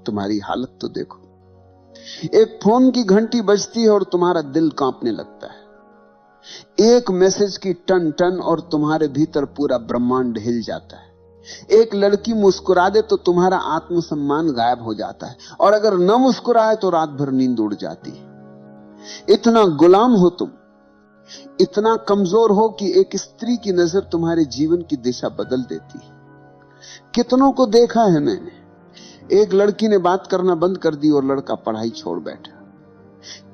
तुम्हारी हालत तो देखो। एक फोन की घंटी बजती है और तुम्हारा दिल कांपने लगता है। एक मैसेज की टन टन और तुम्हारे भीतर पूरा ब्रह्मांड हिल जाता है। एक लड़की मुस्कुरा दे तो तुम्हारा आत्मसम्मान गायब हो जाता है, और अगर न मुस्कुराए तो रात भर नींद उड़ जाती है। इतना गुलाम हो तुम, इतना कमजोर हो कि एक स्त्री की नजर तुम्हारे जीवन की दिशा बदल देती है। कितनों को देखा है मैंने, एक लड़की ने बात करना बंद कर दी और लड़का पढ़ाई छोड़ बैठा।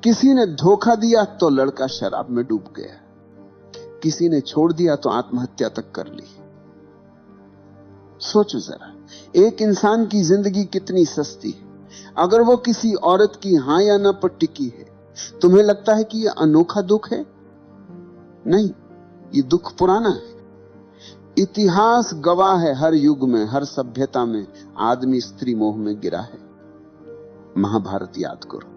किसी ने धोखा दिया तो लड़का शराब में डूब गया। किसी ने छोड़ दिया तो आत्महत्या तक कर ली। सोचो जरा, एक इंसान की जिंदगी कितनी सस्ती है। अगर वो किसी औरत की हां या ना पर टिकी है, तुम्हें लगता है कि यह अनोखा दुख है? नहीं, ये दुख पुराना है। इतिहास गवाह है, हर युग में, हर सभ्यता में आदमी स्त्री मोह में गिरा है। महाभारत याद करो,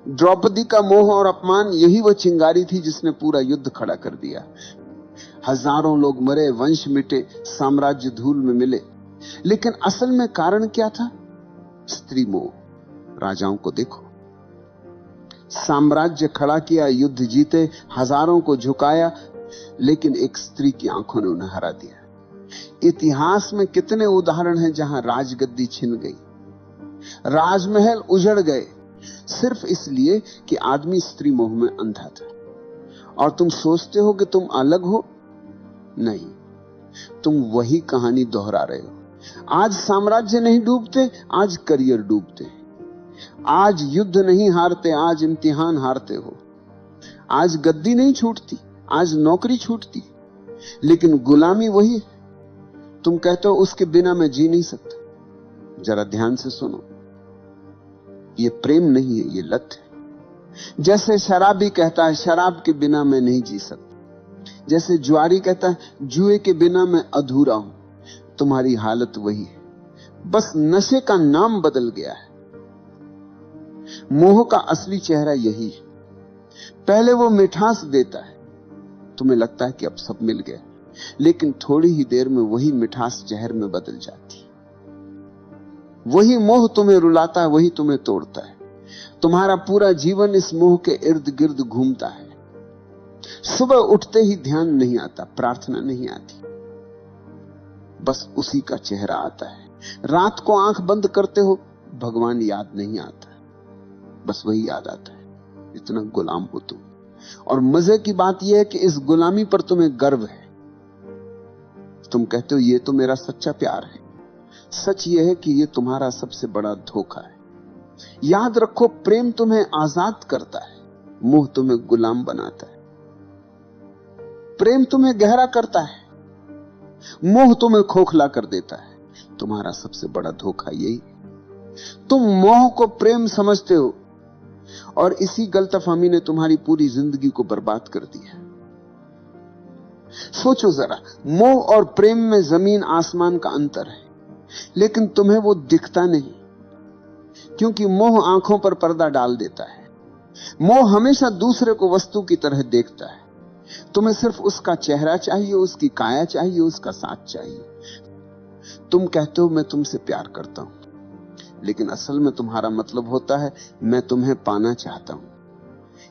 द्रौपदी का मोह और अपमान, यही वह चिंगारी थी जिसने पूरा युद्ध खड़ा कर दिया। हजारों लोग मरे, वंश मिटे, साम्राज्य धूल में मिले, लेकिन असल में कारण क्या था? स्त्री मोह। राजाओं को देखो, साम्राज्य खड़ा किया, युद्ध जीते, हजारों को झुकाया, लेकिन एक स्त्री की आंखों ने उन्हें हरा दिया। इतिहास में कितने उदाहरण हैं जहां राजगद्दी छिन गई, राजमहल उजड़ गए, सिर्फ इसलिए कि आदमी स्त्री मोह में अंधा था। और तुम सोचते हो कि तुम अलग हो? नहीं, तुम वही कहानी दोहरा रहे हो। आज साम्राज्य नहीं डूबते, आज करियर डूबते। आज युद्ध नहीं हारते, आज इम्तिहान हारते हो। आज गद्दी नहीं छूटती, आज नौकरी छूटती, लेकिन गुलामी वही है। तुम कहते हो उसके बिना मैं जी नहीं सकता। जरा ध्यान से सुनो, ये प्रेम नहीं है, ये लत है। जैसे शराबी कहता है शराब के बिना मैं नहीं जी सकता, जैसे जुआरी कहता है जुए के बिना मैं अधूरा हूं, तुम्हारी हालत वही है, बस नशे का नाम बदल गया है। मोह का असली चेहरा यही है। पहले वो मिठास देता है, तुम्हें लगता है कि अब सब मिल गया, लेकिन थोड़ी ही देर में वही मिठास जहर में बदल जाती है। वही मोह तुम्हें रुलाता है, वही तुम्हें तोड़ता है। तुम्हारा पूरा जीवन इस मोह के इर्द गिर्द घूमता है। सुबह उठते ही ध्यान नहीं आता, प्रार्थना नहीं आती, बस उसी का चेहरा आता है। रात को आंख बंद करते हो, भगवान याद नहीं आता, बस वही याद आता है। इतना गुलाम हो तुम। और मजे की बात यह है कि इस गुलामी पर तुम्हें गर्व है। तुम कहते हो ये तो मेरा सच्चा प्यार है। सच यह है कि यह तुम्हारा सबसे बड़ा धोखा है। याद रखो, प्रेम तुम्हें आजाद करता है, मोह तुम्हें गुलाम बनाता है। प्रेम तुम्हें गहरा करता है, मोह तुम्हें खोखला कर देता है। तुम्हारा सबसे बड़ा धोखा यही है। तुम मोह को प्रेम समझते हो, और इसी गलतफहमी ने तुम्हारी पूरी जिंदगी को बर्बाद कर दिया। सोचो जरा, मोह और प्रेम में जमीन आसमान का अंतर है, लेकिन तुम्हें वो दिखता नहीं, क्योंकि मोह आंखों पर पर्दा डाल देता है। मोह हमेशा दूसरे को वस्तु की तरह देखता है। तुम्हें सिर्फ उसका चेहरा चाहिए, उसकी काया चाहिए, उसका साथ चाहिए। तुम कहते हो मैं तुमसे प्यार करता हूं, लेकिन असल में तुम्हारा मतलब होता है मैं तुम्हें पाना चाहता हूं।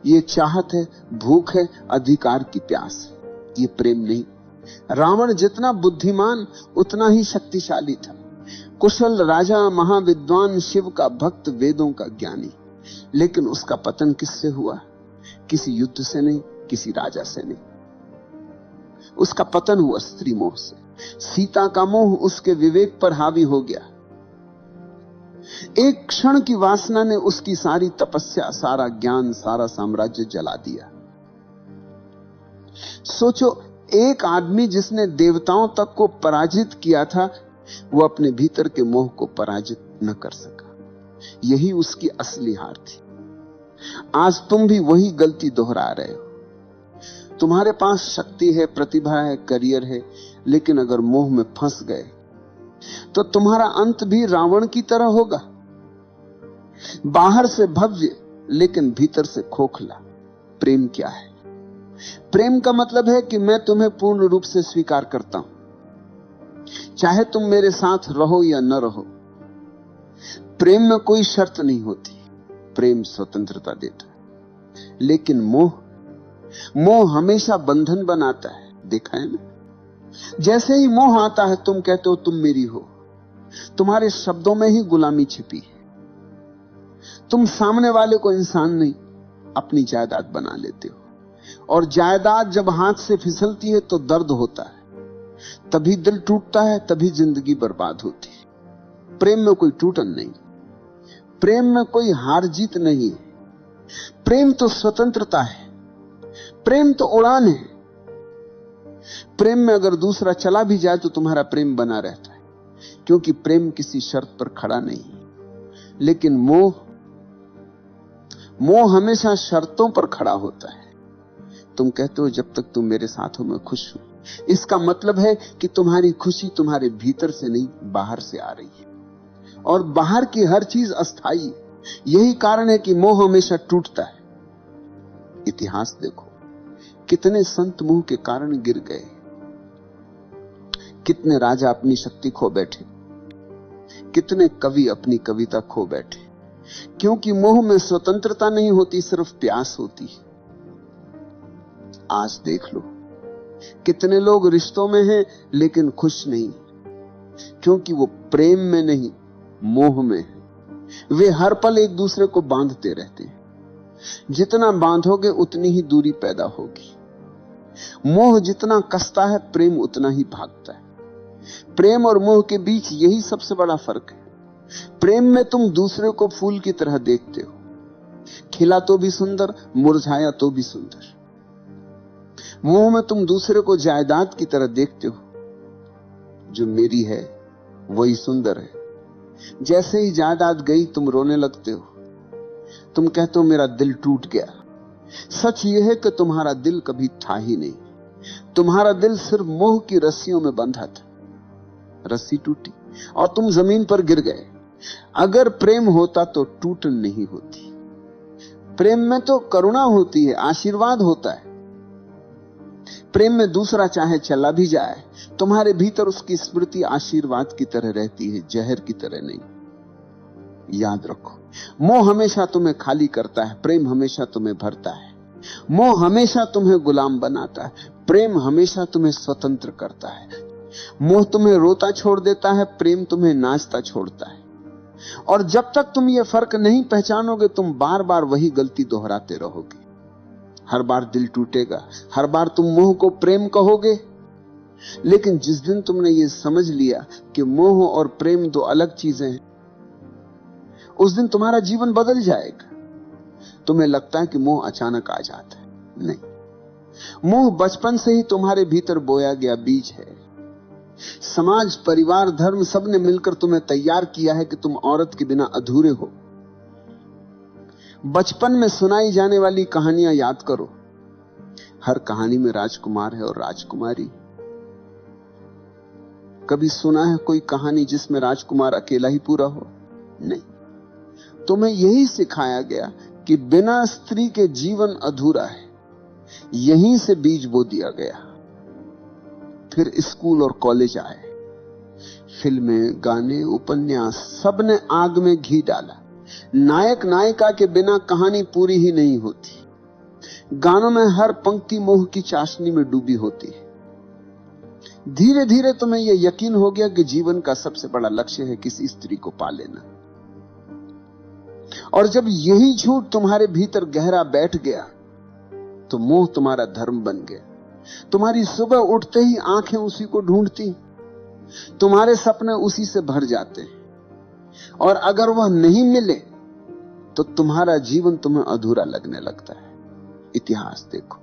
ये चाहत है, भूख है, अधिकार की प्यास है, ये प्रेम नहीं। रावण जितना बुद्धिमान उतना ही शक्तिशाली था। कुशल राजा, महाविद्वान, शिव का भक्त, वेदों का ज्ञानी, लेकिन उसका पतन किससे हुआ? किसी युद्ध से नहीं, किसी राजा से नहीं। उसका पतन हुआ स्त्री मोह से। सीता का मोह उसके विवेक पर हावी हो गया। एक क्षण की वासना ने उसकी सारी तपस्या, सारा ज्ञान, सारा साम्राज्य जला दिया। सोचो, एक आदमी जिसने देवताओं तक को पराजित किया था, वो अपने भीतर के मोह को पराजित न कर सका। यही उसकी असली हार थी। आज तुम भी वही गलती दोहरा रहे हो। तुम्हारे पास शक्ति है, प्रतिभा है, करियर है, लेकिन अगर मोह में फंस गए तो तुम्हारा अंत भी रावण की तरह होगा। बाहर से भव्य, लेकिन भीतर से खोखला। प्रेम क्या है? प्रेम का मतलब है कि मैं तुम्हें पूर्ण रूप से स्वीकार करता हूं, चाहे तुम मेरे साथ रहो या न रहो। प्रेम में कोई शर्त नहीं होती, प्रेम स्वतंत्रता देता है। लेकिन मोह हमेशा बंधन बनाता है, देखा है ना? जैसे ही मोह आता है, तुम कहते हो तुम मेरी हो, तुम्हारे शब्दों में ही गुलामी छिपी है। तुम सामने वाले को इंसान नहीं, अपनी जायदाद बना लेते हो, और जायदाद जब हाथ से फिसलती है तो दर्द होता है, तभी दिल टूटता है, तभी जिंदगी बर्बाद होती है। प्रेम में कोई टूटन नहीं, प्रेम में कोई हार जीत नहीं है। प्रेम तो स्वतंत्रता है, प्रेम तो उड़ान है। प्रेम में अगर दूसरा चला भी जाए तो तुम्हारा प्रेम बना रहता है, क्योंकि प्रेम किसी शर्त पर खड़ा नहीं है। लेकिन मोह हमेशा शर्तों पर खड़ा होता है। तुम कहते हो जब तक तुम मेरे साथ हो मैं खुश हूं, इसका मतलब है कि तुम्हारी खुशी तुम्हारे भीतर से नहीं, बाहर से आ रही है, और बाहर की हर चीज अस्थाई है। यही कारण है कि मोह हमेशा टूटता है। इतिहास देखो, कितने संत मोह के कारण गिर गए, कितने राजा अपनी शक्ति खो बैठे, कितने कवि अपनी कविता खो बैठे, क्योंकि मोह में स्वतंत्रता नहीं होती, सिर्फ प्यास होती है। आज देख लो, कितने लोग रिश्तों में हैं लेकिन खुश नहीं, क्योंकि वो प्रेम में नहीं, मोह में है। वे हर पल एक दूसरे को बांधते रहते हैं। जितना बांधोगे उतनी ही दूरी पैदा होगी। मोह जितना कसता है, प्रेम उतना ही भागता है। प्रेम और मोह के बीच यही सबसे बड़ा फर्क है। प्रेम में तुम दूसरे को फूल की तरह देखते हो, खिला तो भी सुंदर, मुरझाया तो भी सुंदर। मोह में तुम दूसरे को जायदाद की तरह देखते हो, जो मेरी है वही सुंदर है। जैसे ही जायदाद गई तुम रोने लगते हो, तुम कहते हो मेरा दिल टूट गया। सच यह है कि तुम्हारा दिल कभी था ही नहीं, तुम्हारा दिल सिर्फ मोह की रस्सियों में बंधा था। रस्सी टूटी और तुम जमीन पर गिर गए। अगर प्रेम होता तो टूटन नहीं होती। प्रेम में तो करुणा होती है, आशीर्वाद होता है। प्रेम में दूसरा चाहे चला भी जाए, तुम्हारे भीतर उसकी स्मृति आशीर्वाद की तरह रहती है, जहर की तरह नहीं। याद रखो, मोह हमेशा तुम्हें खाली करता है, प्रेम हमेशा तुम्हें भरता है। मोह हमेशा तुम्हें गुलाम बनाता है, प्रेम हमेशा तुम्हें स्वतंत्र करता है। मोह तुम्हें रोता छोड़ देता है, प्रेम तुम्हें नाचता छोड़ता है। और जब तक तुम ये फर्क नहीं पहचानोगे, तुम बार बार वही गलती दोहराते रहोगे। हर बार दिल टूटेगा, हर बार तुम मोह को प्रेम कहोगे। लेकिन जिस दिन तुमने ये समझ लिया कि मोह और प्रेम दो अलग चीजें हैं, उस दिन तुम्हारा जीवन बदल जाएगा। तुम्हें लगता है कि मोह अचानक आ जाता है, नहीं। मोह बचपन से ही तुम्हारे भीतर बोया गया बीज है। समाज, परिवार, धर्म सबने मिलकर तुम्हें तैयार किया है कि तुम औरत के बिना अधूरे हो। बचपन में सुनाई जाने वाली कहानियां याद करो। हर कहानी में राजकुमार है और राजकुमारी। कभी सुना है कोई कहानी जिसमें राजकुमार अकेला ही पूरा हो? नहीं। तुम्हें यही सिखाया गया कि बिना स्त्री के जीवन अधूरा है। यहीं से बीज बो दिया गया। फिर स्कूल और कॉलेज आए, फिल्में, गाने, उपन्यास, सबने आग में घी डाला। नायक नायिका के बिना कहानी पूरी ही नहीं होती। गानों में हर पंक्ति मोह की चाशनी में डूबी होती है। धीरे धीरे तुम्हें यह यकीन हो गया कि जीवन का सबसे बड़ा लक्ष्य है किसी स्त्री को पा लेना। और जब यही झूठ तुम्हारे भीतर गहरा बैठ गया, तो मोह तुम्हारा धर्म बन गया। तुम्हारी सुबह उठते ही आंखें उसी को ढूंढती, तुम्हारे सपने उसी से भर जाते हैं, और अगर वह नहीं मिले तो तुम्हारा जीवन तुम्हें अधूरा लगने लगता है। इतिहास देखो,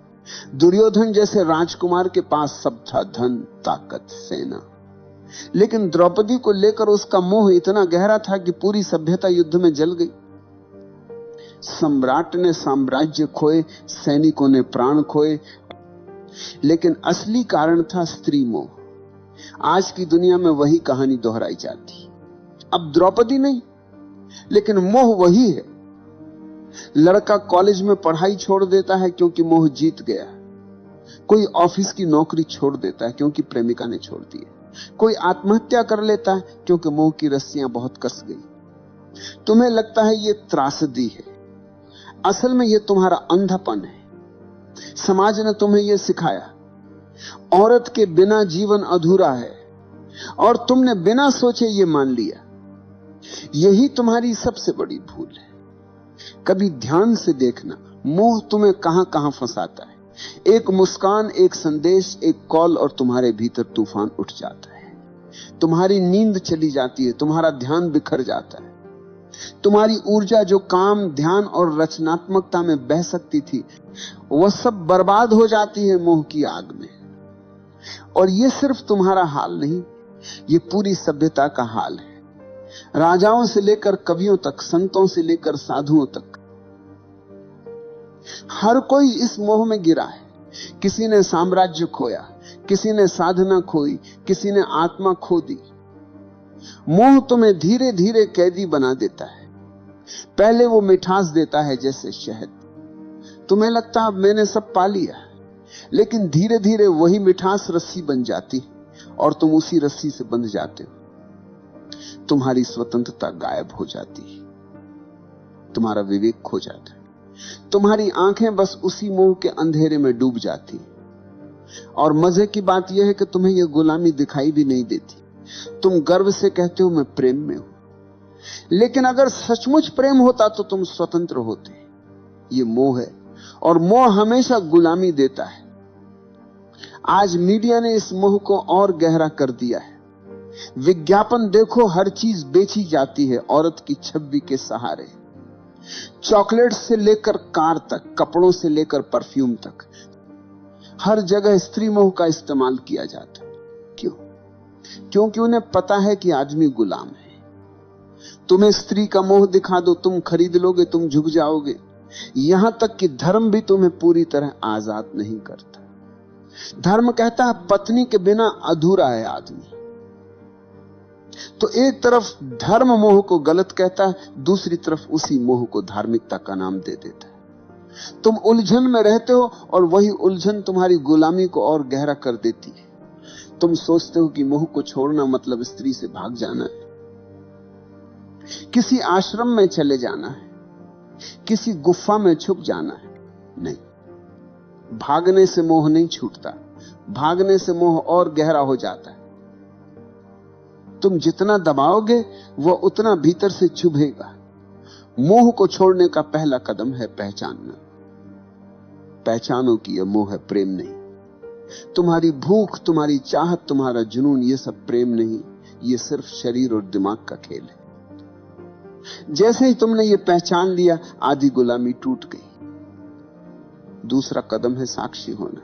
दुर्योधन जैसे राजकुमार के पास सब था, धन, ताकत, सेना, लेकिन द्रौपदी को लेकर उसका मोह इतना गहरा था कि पूरी सभ्यता युद्ध में जल गई। सम्राट ने साम्राज्य खोए, सैनिकों ने प्राण खोए, लेकिन असली कारण था स्त्री मोह। आज की दुनिया में वही कहानी दोहराई जाती। अब द्रौपदी नहीं, लेकिन मोह वही है। लड़का कॉलेज में पढ़ाई छोड़ देता है क्योंकि मोह जीत गया। कोई ऑफिस की नौकरी छोड़ देता है क्योंकि प्रेमिका ने छोड़ दी है। कोई आत्महत्या कर लेता है क्योंकि मोह की रस्सियां बहुत कस गई। तुम्हें लगता है ये त्रासदी है, असल में ये तुम्हारा अंधापन है। समाज ने तुम्हें यह सिखाया, औरत के बिना जीवन अधूरा है, और तुमने बिना सोचे ये मान लिया। यही तुम्हारी सबसे बड़ी भूल है। कभी ध्यान से देखना, मोह तुम्हें कहां कहां फंसाता है। एक मुस्कान, एक संदेश, एक कॉल, और तुम्हारे भीतर तूफान उठ जाता है। तुम्हारी नींद चली जाती है, तुम्हारा ध्यान बिखर जाता है। तुम्हारी ऊर्जा जो काम, ध्यान और रचनात्मकता में बह सकती थी, वह सब बर्बाद हो जाती है मोह की आग में। और यह सिर्फ तुम्हारा हाल नहीं, ये पूरी सभ्यता का हाल है। राजाओं से लेकर कवियों तक, संतों से लेकर साधुओं तक, हर कोई इस मोह में गिरा है। किसी ने साम्राज्य खोया, किसी ने साधना खोई, किसी ने आत्मा खो दी। मोह तुम्हें धीरे धीरे कैदी बना देता है। पहले वो मिठास देता है जैसे शहद। तुम्हें लगता अब मैंने सब पा लिया, लेकिन धीरे धीरे वही मिठास रस्सी बन जाती और तुम उसी रस्सी से बंध जाते हो। तुम्हारी स्वतंत्रता गायब हो जाती है, तुम्हारा विवेक खो जाता है, तुम्हारी आंखें बस उसी मोह के अंधेरे में डूब जाती। और मजे की बात यह है कि तुम्हें यह गुलामी दिखाई भी नहीं देती। तुम गर्व से कहते हो मैं प्रेम में हूं, लेकिन अगर सचमुच प्रेम होता तो तुम स्वतंत्र होते। यह मोह है, और मोह हमेशा गुलामी देता है। आज मीडिया ने इस मोह को और गहरा कर दिया है। विज्ञापन देखो, हर चीज बेची जाती है औरत की छवि के सहारे। चॉकलेट से लेकर कार तक, कपड़ों से लेकर परफ्यूम तक, हर जगह स्त्री मोह का इस्तेमाल किया जाता है। क्यों? क्योंकि उन्हें पता है कि आदमी गुलाम है। तुम्हें स्त्री का मोह दिखा दो, तुम खरीद लोगे, तुम झुक जाओगे। यहां तक कि धर्म भी तुम्हें पूरी तरह आजाद नहीं करता। धर्म कहता है पत्नी के बिना अधूरा है आदमी। तो एक तरफ धर्म मोह को गलत कहता है, दूसरी तरफ उसी मोह को धार्मिकता का नाम दे देता है। तुम उलझन में रहते हो, और वही उलझन तुम्हारी गुलामी को और गहरा कर देती है। तुम सोचते हो कि मोह को छोड़ना मतलब स्त्री से भाग जाना है, किसी आश्रम में चले जाना है, किसी गुफा में छुप जाना है। नहीं, भागने से मोह नहीं छूटता, भागने से मोह और गहरा हो जाता है। तुम जितना दबाओगे वह उतना भीतर से चुभेगा। मोह को छोड़ने का पहला कदम है पहचानना। पहचानो कि यह मोह है, प्रेम नहीं। तुम्हारी भूख, तुम्हारी चाहत, तुम्हारा जुनून, यह सब प्रेम नहीं, यह सिर्फ शरीर और दिमाग का खेल है। जैसे ही तुमने यह पहचान लिया, आधी गुलामी टूट गई। दूसरा कदम है साक्षी होना।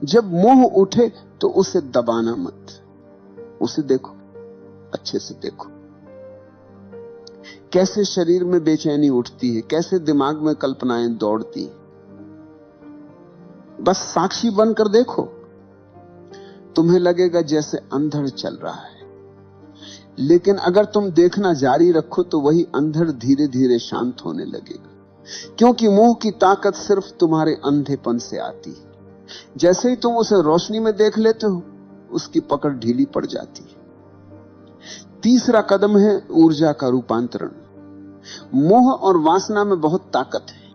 जब मोह उठे तो उसे दबाना मत, उसे देखो, अच्छे से देखो। कैसे शरीर में बेचैनी उठती है, कैसे दिमाग में कल्पनाएं दौड़ती हैं। बस साक्षी बनकर देखो। तुम्हें लगेगा जैसे अंधड़ चल रहा है, लेकिन अगर तुम देखना जारी रखो तो वही अंधड़ धीरे धीरे शांत होने लगेगा। क्योंकि मोह की ताकत सिर्फ तुम्हारे अंधेपन से आती है। जैसे ही तुम उसे रोशनी में देख लेते हो, उसकी पकड़ ढीली पड़ जाती है। तीसरा कदम है ऊर्जा का रूपांतरण। मोह और वासना में बहुत ताकत है।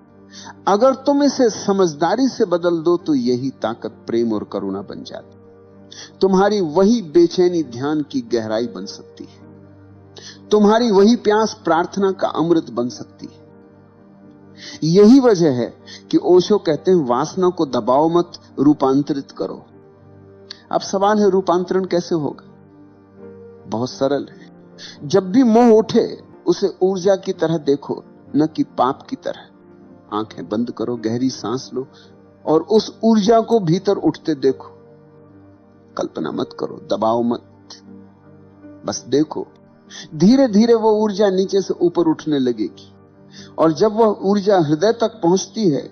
अगर तुम इसे समझदारी से बदल दो तो यही ताकत प्रेम और करुणा बन जाती। तुम्हारी वही बेचैनी ध्यान की गहराई बन सकती है। तुम्हारी वही प्यास प्रार्थना का अमृत बन सकती है। यही वजह है कि ओशो कहते हैं वासना को दबाओ मत, रूपांतरित करो। अब सवाल है रूपांतरण कैसे होगा? बहुत सरल है। जब भी मोह उठे उसे ऊर्जा की तरह देखो, न कि पाप की तरह। आंखें बंद करो, गहरी सांस लो और उस ऊर्जा को भीतर उठते देखो। कल्पना मत करो, दबाओ मत, बस देखो। धीरे धीरे वो ऊर्जा नीचे से ऊपर उठने लगेगी, और जब वह ऊर्जा हृदय तक पहुंचती है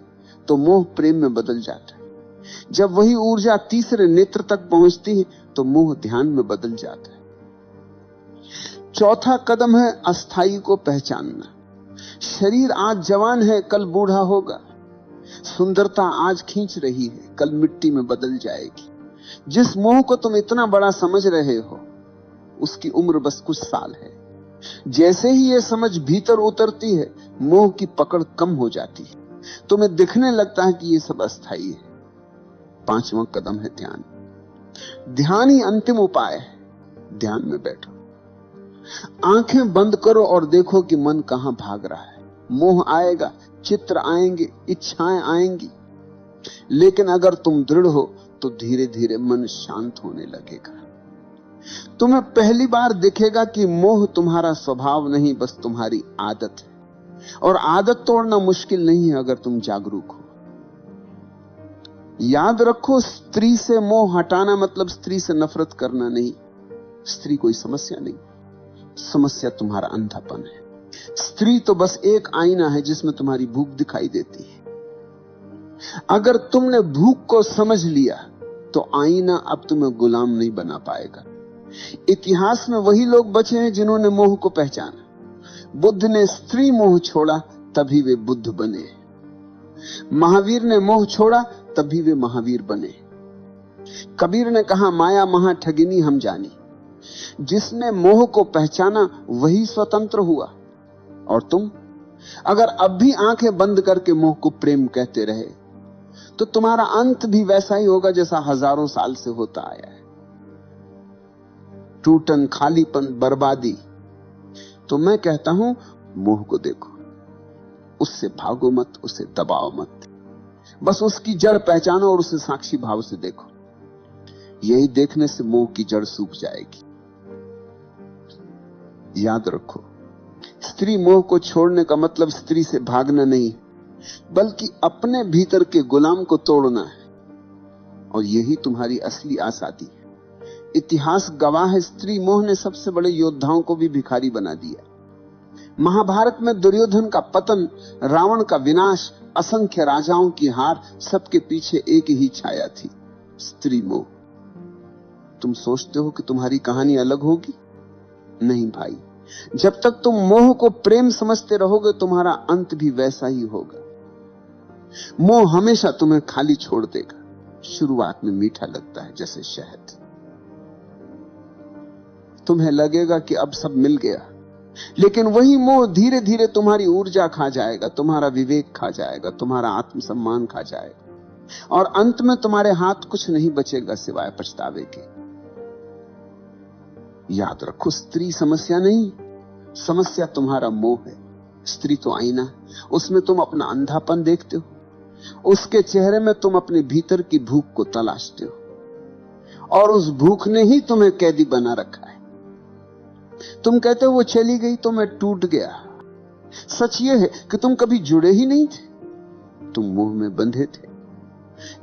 तो मोह प्रेम में बदल जाता है। जब वही ऊर्जा तीसरे नेत्र तक पहुंचती है तो मोह ध्यान में बदल जाता है। चौथा कदम है अस्थाई को पहचानना। शरीर आज जवान है, कल बूढ़ा होगा। सुंदरता आज खींच रही है, कल मिट्टी में बदल जाएगी। जिस मोह को तुम इतना बड़ा समझ रहे हो, उसकी उम्र बस कुछ साल है। जैसे ही ये समझ भीतर उतरती है, मोह की पकड़ कम हो जाती है। तुम्हें दिखने लगता है कि ये सब अस्थाई है। 5वां कदम है ध्यान। ध्यान ही अंतिम उपाय है। ध्यान में बैठो, आंखें बंद करो और देखो कि मन कहां भाग रहा है। मोह आएगा, चित्र आएंगे, इच्छाएं आएंगी, लेकिन अगर तुम दृढ़ हो तो धीरे धीरे मन शांत होने लगेगा। तुम्हें पहली बार दिखेगा कि मोह तुम्हारा स्वभाव नहीं, बस तुम्हारी आदत है। और आदत तोड़ना मुश्किल नहीं है अगर तुम जागरूक हो। याद रखो, स्त्री से मोह हटाना मतलब स्त्री से नफरत करना नहीं। स्त्री कोई समस्या नहीं, समस्या तुम्हारा अंधापन है। स्त्री तो बस एक आईना है जिसमें तुम्हारी भूख दिखाई देती है। अगर तुमने भूख को समझ लिया तो आईना अब तुम्हें गुलाम नहीं बना पाएगा। इतिहास में वही लोग बचे हैं जिन्होंने मोह को पहचाना। बुद्ध ने स्त्री मोह छोड़ा, तभी वे बुद्ध बने। महावीर ने मोह छोड़ा, तभी वे महावीर बने। कबीर ने कहा, माया महा ठगिनी हम जानी। जिसने मोह को पहचाना वही स्वतंत्र हुआ। और तुम अगर अब भी आंखें बंद करके मोह को प्रेम कहते रहे तो तुम्हारा अंत भी वैसा ही होगा जैसा हजारों साल से होता आया है। टूटन, खालीपन, बर्बादी। तो मैं कहता हूं, मोह को देखो, उससे भागो मत, उसे दबाओ मत, बस उसकी जड़ पहचानो और उसे साक्षी भाव से देखो। यही देखने से मोह की जड़ सूख जाएगी। याद रखो, स्त्री मोह को छोड़ने का मतलब स्त्री से भागना नहीं, बल्कि अपने भीतर के गुलाम को तोड़ना है। और यही तुम्हारी असली आजादी है। इतिहास गवाह है, स्त्री मोह ने सबसे बड़े योद्धाओं को भी भिखारी बना दिया। महाभारत में दुर्योधन का पतन, रावण का विनाश, असंख्य राजाओं की हार, सबके पीछे एक ही छाया थी, स्त्री मोह। तुम सोचते हो कि तुम्हारी कहानी अलग होगी? नहीं भाई, जब तक तुम मोह को प्रेम समझते रहोगे तुम्हारा अंत भी वैसा ही होगा। मोह हमेशा तुम्हें खाली छोड़ देगा। शुरुआत में मीठा लगता है जैसे शहद। तुम्हें लगेगा कि अब सब मिल गया, लेकिन वही मोह धीरे धीरे तुम्हारी ऊर्जा खा जाएगा, तुम्हारा विवेक खा जाएगा, तुम्हारा आत्मसम्मान खा जाएगा, और अंत में तुम्हारे हाथ कुछ नहीं बचेगा सिवाय पछतावे के। याद रखो, स्त्री समस्या नहीं, समस्या तुम्हारा मोह है। स्त्री तो आईना, उसमें तुम अपना अंधापन देखते हो, उसके चेहरे में तुम अपने भीतर की भूख को तलाशते हो, और उस भूख ने ही तुम्हें कैदी बना रखा है। तुम कहते हो वो चली गई तो मैं टूट गया। सच ये है कि तुम कभी जुड़े ही नहीं थे, तुम मोह में बंधे थे।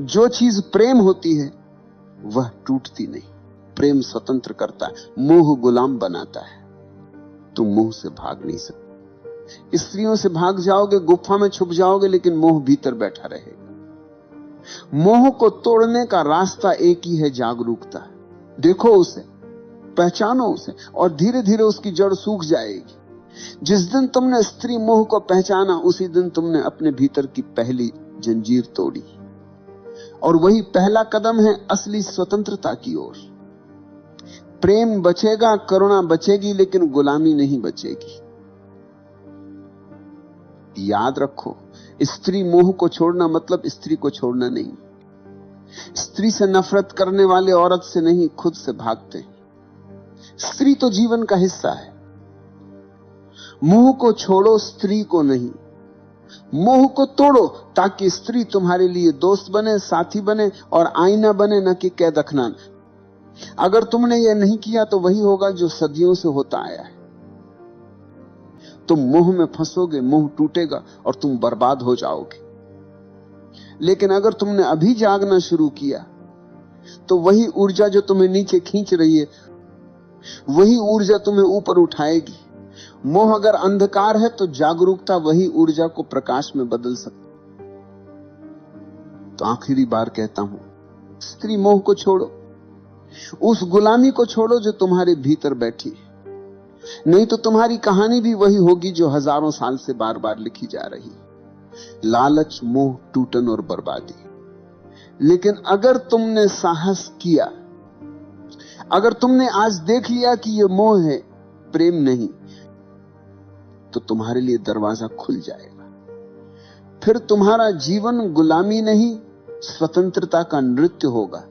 जो चीज प्रेम होती है वह टूटती नहीं। प्रेम स्वतंत्र करता है, मोह गुलाम बनाता है। तुम मोह से भाग नहीं सकते। स्त्रियों से भाग जाओगे, गुफा में छुप जाओगे, लेकिन मोह भीतर बैठा रहेगा। मोह को तोड़ने का रास्ता एक ही है, जागरूकता। देखो उसे, पहचानो उसे, और धीरे धीरे उसकी जड़ सूख जाएगी। जिस दिन तुमने स्त्री मोह को पहचाना, उसी दिन तुमने अपने भीतर की पहली जंजीर तोड़ी। और वही पहला कदम है असली स्वतंत्रता की ओर। प्रेम बचेगा, करुणा बचेगी, लेकिन गुलामी नहीं बचेगी। याद रखो, स्त्री मोह को छोड़ना मतलब स्त्री को छोड़ना नहीं। स्त्री से नफरत करने वाले औरत से नहीं, खुद से भागते हैं। स्त्री तो जीवन का हिस्सा है। मोह को छोड़ो, स्त्री को नहीं। मोह को तोड़ो ताकि स्त्री तुम्हारे लिए दोस्त बने, साथी बने और आईना बने, न कि कैद अखनान। अगर तुमने यह नहीं किया तो वही होगा जो सदियों से होता आया है। तुम मोह में फंसोगे, मोह टूटेगा और तुम बर्बाद हो जाओगे। लेकिन अगर तुमने अभी जागना शुरू किया तो वही ऊर्जा जो तुम्हें नीचे खींच रही है, वही ऊर्जा तुम्हें ऊपर उठाएगी। मोह अगर अंधकार है तो जागरूकता वही ऊर्जा को प्रकाश में बदल सकती। तो आखिरी बार कहता हूं, स्त्री मोह को छोड़ो, उस गुलामी को छोड़ो जो तुम्हारे भीतर बैठी है। नहीं तो तुम्हारी कहानी भी वही होगी जो हजारों साल से बार बार लिखी जा रही, लालच, मोह, टूटन और बर्बादी। लेकिन अगर तुमने साहस किया, अगर तुमने आज देख लिया कि यह मोह है, प्रेम नहीं, तो तुम्हारे लिए दरवाजा खुल जाएगा। फिर तुम्हारा जीवन गुलामी नहीं, स्वतंत्रता का नृत्य होगा।